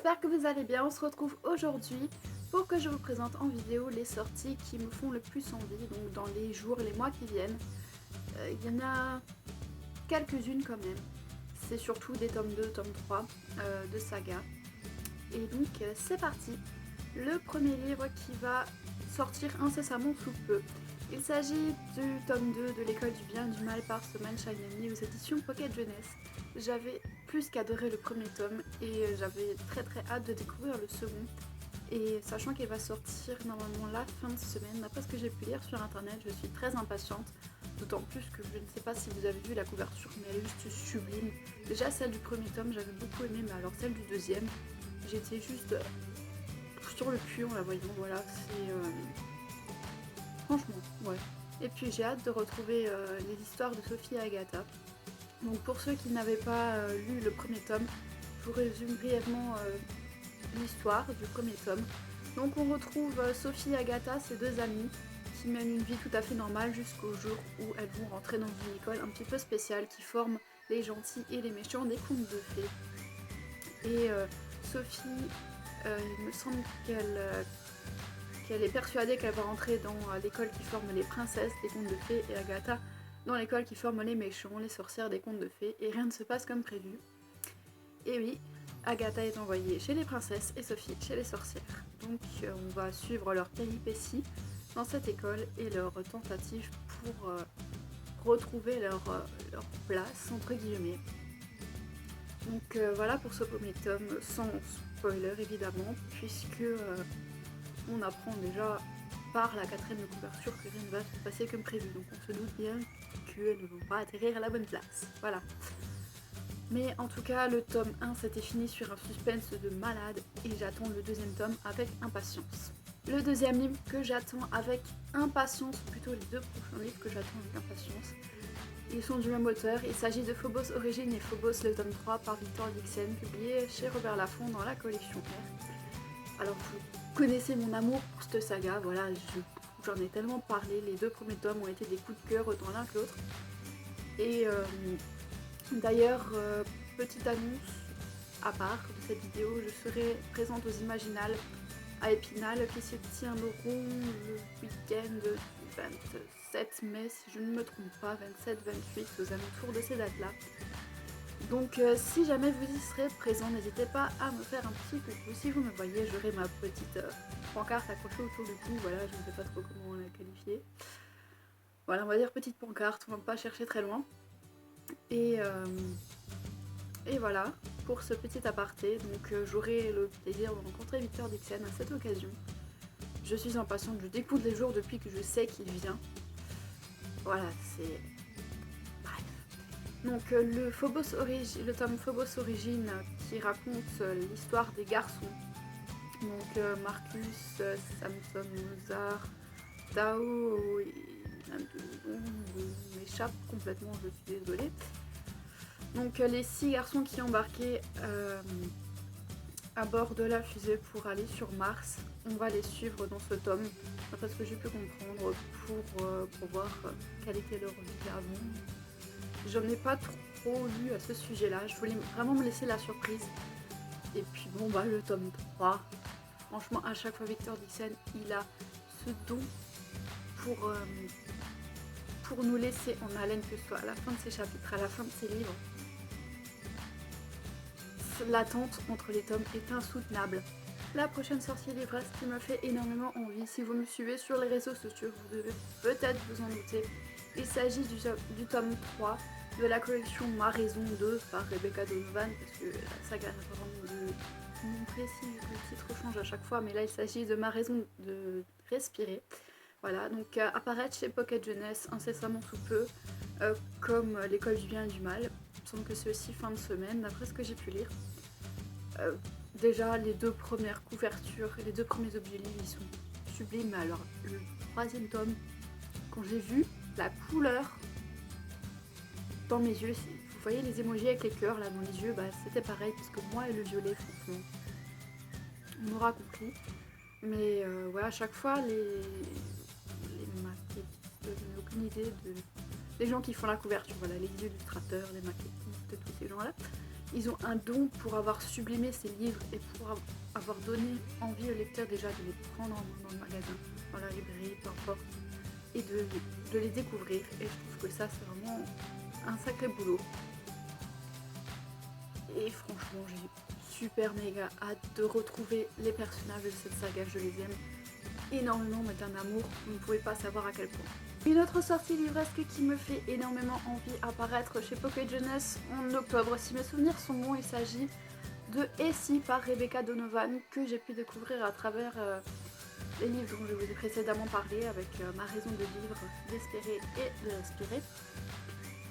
j'espère que vous allez bien. On se retrouve aujourd'hui pour que je vous présente en vidéo les sorties qui me font le plus envie, donc dans les jours, les mois qui viennent. Il y en a quelques-unes quand même. C'est surtout des tomes 2, tome 3 de saga. Et donc c'est parti. Le premier livre qui va sortir incessamment sous peu. Il s'agit du tome 2 de l'école du bien et du mal par Sunshine aux éditions Pocket Jeunesse. J'avais plus qu'adoré le premier tome et j'avais très hâte de découvrir le second. Et sachant qu'il va sortir normalement la fin de semaine, d'après ce que j'ai pu lire sur internet, je suis très impatiente. D'autant plus que je ne sais pas si vous avez vu la couverture, mais elle est juste sublime. Déjà celle du premier tome j'avais beaucoup aimé, mais alors celle du deuxième, j'étais juste sur le cul en la voyant. Voilà, c'est... Franchement, ouais. Et puis j'ai hâte de retrouver les histoires de Sophie et Agatha. Donc pour ceux qui n'avaient pas lu le premier tome, je vous résume brièvement l'histoire du premier tome. Donc on retrouve Sophie et Agatha, ces deux amies, qui mènent une vie tout à fait normale jusqu'au jour où elles vont rentrer dans une école un petit peu spéciale qui forme les gentils et les méchants des contes de fées. Et Sophie, il me semble qu'elle est persuadée qu'elle va rentrer dans l'école qui forme les princesses des contes de fées, et Agatha dans l'école qui forme les méchants, les sorcières des contes de fées, et rien ne se passe comme prévu. Et oui, Agatha est envoyée chez les princesses et Sophie chez les sorcières. Donc on va suivre leurs péripéties dans cette école et leurs tentatives pour retrouver leur place, entre guillemets. Donc voilà pour ce premier tome, sans spoiler évidemment, puisque on apprend déjà par la quatrième couverture que rien ne va se passer comme prévu. Donc on se doute bien qu'elles ne vont pas atterrir à la bonne place. Voilà. Mais en tout cas, le tome 1 s'était fini sur un suspense de malade et j'attends le deuxième tome avec impatience. Le deuxième livre que j'attends avec impatience, ou plutôt les deux prochains livres que j'attends avec impatience, ils sont du même auteur. Il s'agit de Phobos Origine et Phobos le tome 3 par Victor Dixon, publié chez Robert Laffont dans la collection R. Alors vous connaissez mon amour pour cette saga, voilà, j'en ai tellement parlé, les deux premiers tomes ont été des coups de cœur autant l'un que l'autre. Et d'ailleurs, petite annonce à part de cette vidéo, je serai présente aux Imaginales à Épinal qui se tiendront le week-end du 27 mai, si je ne me trompe pas, 27-28, aux alentours de ces dates-là. Donc si jamais vous y serez présent, n'hésitez pas à me faire un petit coucou. Si vous me voyez, j'aurai ma petite pancarte accrochée autour du cou, voilà, je ne sais pas trop comment la qualifier. Voilà, on va dire petite pancarte, on va pas chercher très loin. Et voilà pour ce petit aparté, donc j'aurai le plaisir de rencontrer Victor Dixon à cette occasion. Je suis impatiente, je découvre les jours depuis que je sais qu'il vient. Voilà, c'est... Bref. Donc le tome Phobos Origine qui raconte l'histoire des garçons. Donc Marcus, Samson, Mozart, Tao, m'échappe complètement, je suis désolée. Donc les 6 garçons qui embarquaient à bord de la fusée pour aller sur Mars, on va les suivre dans ce tome, d'après ce que j'ai pu comprendre, pour voir quelle était leur vie avant. J'en ai pas trop lu à ce sujet-là, je voulais vraiment me laisser la surprise. Et puis bon bah le tome 3, franchement à chaque fois Victor Dixon, il a ce don pour nous laisser en haleine, que ce soit à la fin de ses chapitres, à la fin de ses livres. L'attente entre les tomes est insoutenable. La prochaine sortie livresse qui me fait énormément envie, si vous me suivez sur les réseaux sociaux, vous devez peut-être vous en douter. Il s'agit du tome 3 de la collection Ma Raison 2 par Rebecca Donovan, parce que la saga n'a pas vraiment de nom précis, le titre change à chaque fois, mais là il s'agit de Ma Raison de respirer. Voilà, donc apparaître chez Pocket Jeunesse incessamment sous peu, comme l'école du bien et du mal. Il me semble que c'est aussi fin de semaine, d'après ce que j'ai pu lire. Déjà, les deux premières couvertures, les deux premiers objets livres, ils sont sublimes. Mais alors, le troisième tome, quand j'ai vu la couleur dans mes yeux, vous voyez les émojis avec les cœurs là dans les yeux, bah c'était pareil, parce que moi et le violet, franchement, on aura compris. Mais voilà, à chaque fois, les maquettistes, je n'ai aucune idée de... Les gens qui font la couverture, voilà, les illustrateurs, les maquettistes, tous ces gens-là, Ils ont un don pour avoir sublimé ces livres et pour avoir donné envie au lecteur déjà de les prendre en main dans le magasin, dans la librairie, peu importe, et de les découvrir. Et je trouve que ça, c'est vraiment un sacré boulot. Et franchement, j'ai super méga hâte de retrouver les personnages de cette saga. Je les aime énormément, mais d'un amour, vous ne pouvez pas savoir à quel point. Une autre sortie livresque qui me fait énormément envie apparaître chez Pocket Jeunesse en octobre. Si mes souvenirs sont bons, il s'agit de Et si par Rebecca Donovan, que j'ai pu découvrir à travers les livres dont je vous ai précédemment parlé, avec Ma raison de vivre, d'espérer et de respirer.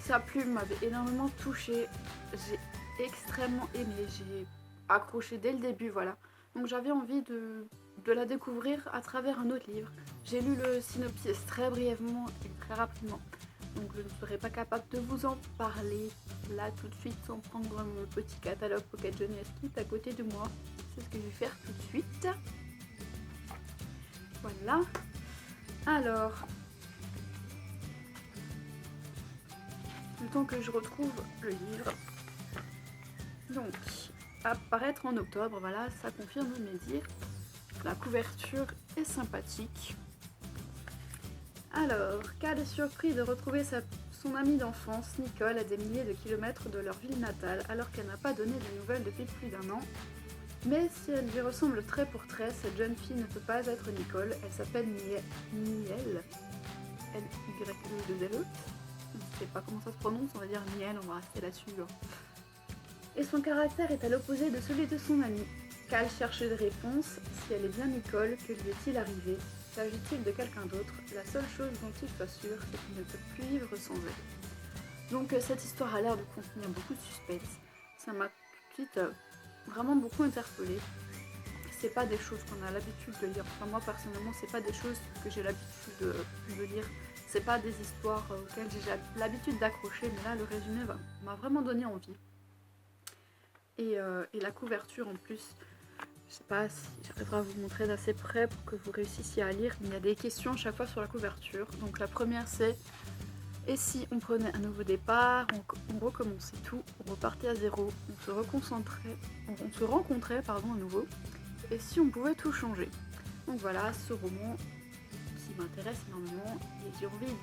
Sa plume m'avait énormément touchée, j'ai extrêmement aimé, j'ai accroché dès le début, voilà. Donc j'avais envie de la découvrir à travers un autre livre. J'ai lu le synopsis très brièvement et très rapidement, donc je ne serai pas capable de vous en parler là tout de suite sans prendre mon petit catalogue Pocket Jeunesse qui est à côté de moi. C'est ce que je vais faire tout de suite. Voilà. Alors, le temps que je retrouve le livre, donc apparaître en octobre, voilà, ça confirme mes dires. La couverture est sympathique. Alors, cas de surprise de retrouver son amie d'enfance, Nicole, à des milliers de kilomètres de leur ville natale, alors qu'elle n'a pas donné de nouvelles depuis plus d'un an. Mais si elle lui ressemble trait pour trait, cette jeune fille ne peut pas être Nicole. Elle s'appelle Niel, N-Y-E-2-L-E. Je ne sais pas comment ça se prononce, on va dire Niel, on va rester là-dessus. Et son caractère est à l'opposé de celui de son amie. Cal cherche des réponses. Si elle est bien Nicole, que lui est-il arrivé? S'agit-il de quelqu'un d'autre? La seule chose dont il soit sûr, c'est qu'il ne peut plus vivre sans elle. Donc cette histoire a l'air de contenir beaucoup de suspense. Ça m'a tout de suite vraiment beaucoup interpellée. C'est pas des choses qu'on a l'habitude de lire. Enfin moi personnellement, c'est pas des choses que j'ai l'habitude de lire. C'est pas des histoires auxquelles j'ai l'habitude d'accrocher, mais là le résumé m'a vraiment donné envie. Et la couverture en plus, je sais pas si j'arriverai à vous montrer d'assez près pour que vous réussissiez à lire, mais il y a des questions à chaque fois sur la couverture. Donc la première c'est: et si on prenait un nouveau départ, on recommençait tout, on repartait à zéro, on se rencontrait à nouveau, et si on pouvait tout changer? Donc voilà, ce roman qui m'intéresse énormément, et j'ai envie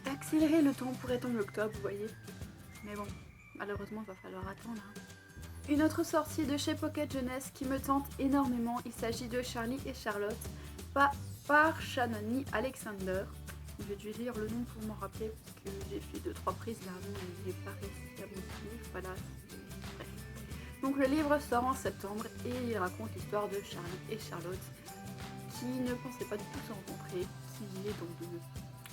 d'accélérer le temps pour être en octobre, vous voyez. Mais bon, malheureusement, il va falloir attendre. Une autre sortie de chez Pocket Jeunesse qui me tente énormément, il s'agit de Charlie et Charlotte, par Shannon Alexander. J'ai dû lire le nom pour m'en rappeler parce que j'ai fait 2-3 prises d'argent et j'ai pas réussi à me suivre. Voilà. Bref. Donc le livre sort en septembre et il raconte l'histoire de Charlie et Charlotte qui ne pensaient pas du tout se rencontrer, qui vivaient dans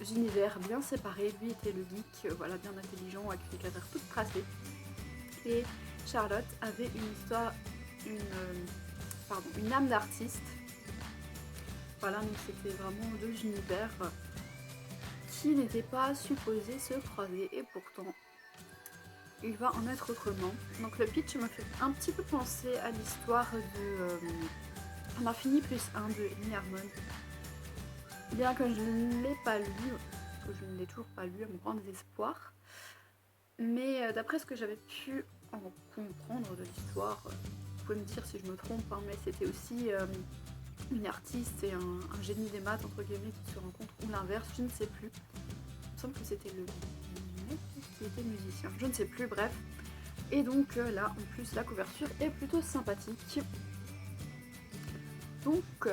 deux univers bien séparés. Lui était le geek, voilà, bien intelligent, avec une carrière toute tracée. Et Charlotte avait une âme d'artiste. Voilà, donc c'était vraiment deux univers qui n'étaient pas supposés se croiser, et pourtant il va en être autrement. Donc le pitch m'a fait un petit peu penser à l'histoire de L'infini plus 1 de Amy Harmon. Bien que je ne l'ai pas lu, que je ne l'ai toujours pas lu à mon grand désespoir, mais d'après ce que j'avais pu en comprendre de l'histoire, vous pouvez me dire si je me trompe, hein, mais c'était aussi une artiste et un génie des maths entre guillemets qui se rencontrent, ou l'inverse, je ne sais plus. Il me semble que c'était le mec qui était musicien, je ne sais plus, bref. Et donc là en plus la couverture est plutôt sympathique. Donc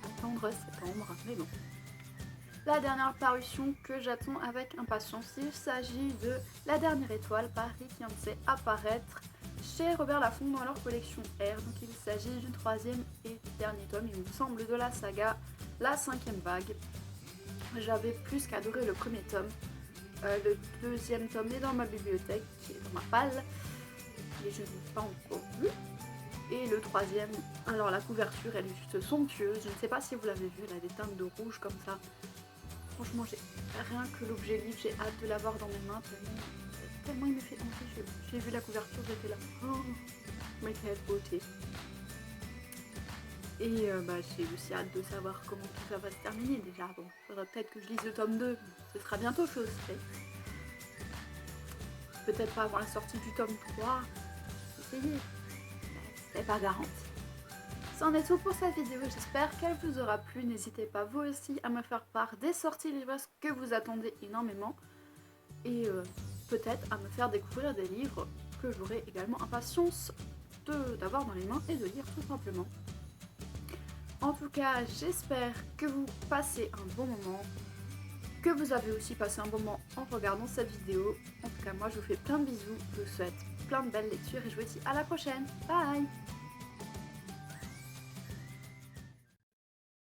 attendre septembre, mais bon. La dernière parution que j'attends avec impatience, il s'agit de La Dernière Étoile par Rick Yancey, apparaître chez Robert Laffont dans leur collection R. Donc il s'agit du troisième et dernier tome, il me semble, de la saga La Cinquième Vague. J'avais plus qu'adoré le premier tome. Le deuxième tome est dans ma bibliothèque, qui est dans ma palle, et je ne l'ai pas encore lu. Et le troisième, alors la couverture elle est juste somptueuse, je ne sais pas si vous l'avez vu, elle a des teintes de rouge comme ça. Franchement, j'ai rien que l'objet livre, j'ai hâte de l'avoir dans mes mains, tellement il me fait envie. J'ai vu la couverture, j'étais là, oh, mais quelle beauté. Et j'ai aussi hâte de savoir comment tout ça va se terminer déjà. Bon, il faudra peut-être que je lise le tome 2, ce sera bientôt chose faite. peut-être pas avant la sortie du tome 3. Essayez, c'est pas garanti. C'en est tout pour cette vidéo, j'espère qu'elle vous aura plu. N'hésitez pas vous aussi à me faire part des sorties livres que vous attendez énormément. Et peut-être à me faire découvrir des livres que j'aurai également impatience d'avoir dans les mains et de lire tout simplement. En tout cas, j'espère que vous passez un bon moment, que vous avez aussi passé un bon moment en regardant cette vidéo. En tout cas, moi je vous fais plein de bisous, je vous souhaite plein de belles lectures et je vous dis à la prochaine. Bye!